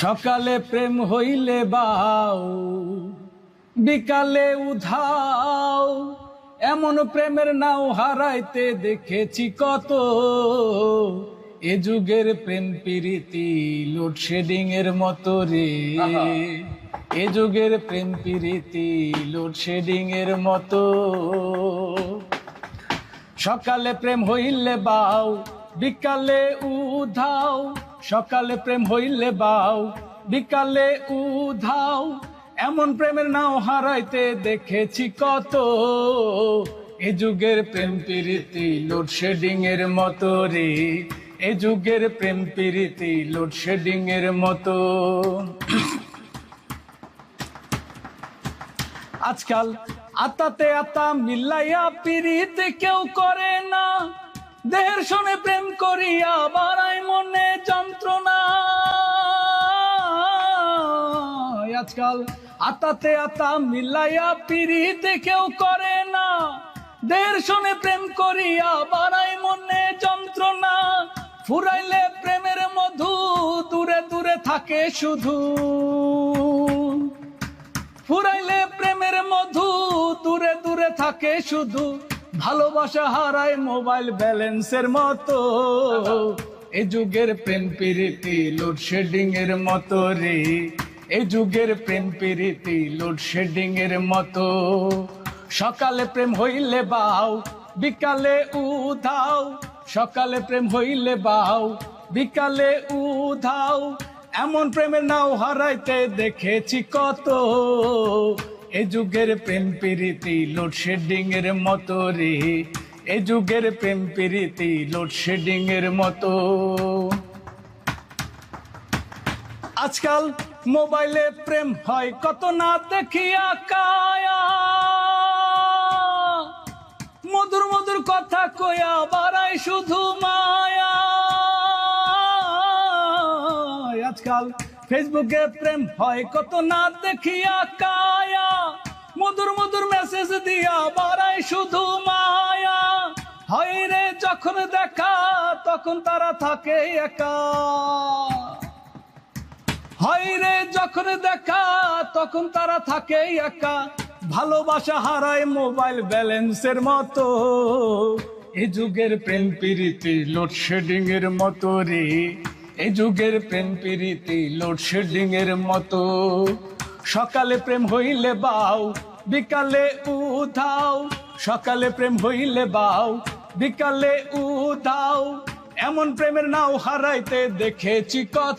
সকালে প্রেম হইলে বাউ, বিকালে উধাও। এমন প্রেমের নাও হারাইতে দেখেছি কত। এ যুগের প্রেম প্রীতি লোডশেডিং এর মতো রে। এ যুগের প্রেম প্রীতি লোডশেডিং এর মতো। সকালে প্রেম হইলে বাউ, বিকালে উধাও। সকালে প্রেম হইলে বাউ, বিকালে উধাও। এমন প্রেমের নাও হারাইতে দেখেছি কত। এ যুগের প্রেম প্রীতি লোডশেডিং এর মতো রে। এ যুগের প্রেম প্রীতি লোডশেডিং এর মতো। আজকাল আতাতে আতা মিলাইয়া পিরিতে কেউ করে না। দেহের শোনে প্রেম করিয়া বাড়াই মনে যন্ত্রণা। আজকাল আতাতে আতা মিলাইয়া পিরিতে কেউ করে না। দেহের শোনে প্রেম করিয়া বাড়াই মনে যন্ত্রণা। ফুরাইলে প্রেমের মধু দূরে দূরে থাকে শুধু। ফুরাইলে প্রেমের মধু দূরে দূরে থাকে শুধু। ভালোবাসা হারায় মোবাইল ব্যালেন্সের মতো। এ যুগের প্রেম প্রীতি লোডশেডিং এর মতো রে। এ যুগের প্রেম প্রীতি লোডশেডিং এর মতো। সকালে প্রেম হইলে বাউ, বিকালে উধাও। সকালে প্রেম হইলে বাউ, বিকালে উধাও। এমন প্রেমের নাও হারাইতে দেখেছি কত। এ যুগের প্রেম প্রীতি লোডশেডিং এর মতো রে। এ যুগের প্রেম প্রীতি লোডশেডিং এর মতো। আজকাল মোবাইলে প্রেম হয় কত না দেখিয়া কায়া। মধুর মধুর কথা কয়া বাড়ায় শুধু মায়া। আজকাল ফেসবুকে প্রেম হয় কত না দেখিয়া কায়া। মধুর মধুর মেসেজ দিয়া বাড়ায় শুধু মায়া। হয় রে যখন দেখা তখন তারা থাকে একা। হয় রে যখন দেখা তখন তারা থাকে একা। ভালোবাসা হারায় মোবাইল ব্যালেন্সের মতো। এ যুগের প্রেম প্রীতি লোডশেডিং এর মতো রে। এ যুগের প্রেম প্রীতি লোডশেডিং এর মতো। সকালে প্রেম হইলে বাউ, বিকালে উধাও। সকালে প্রেম হইলে বাউ, বিকালে উধাও। এমন প্রেমের নাও হারাইতে দেখেছি কত।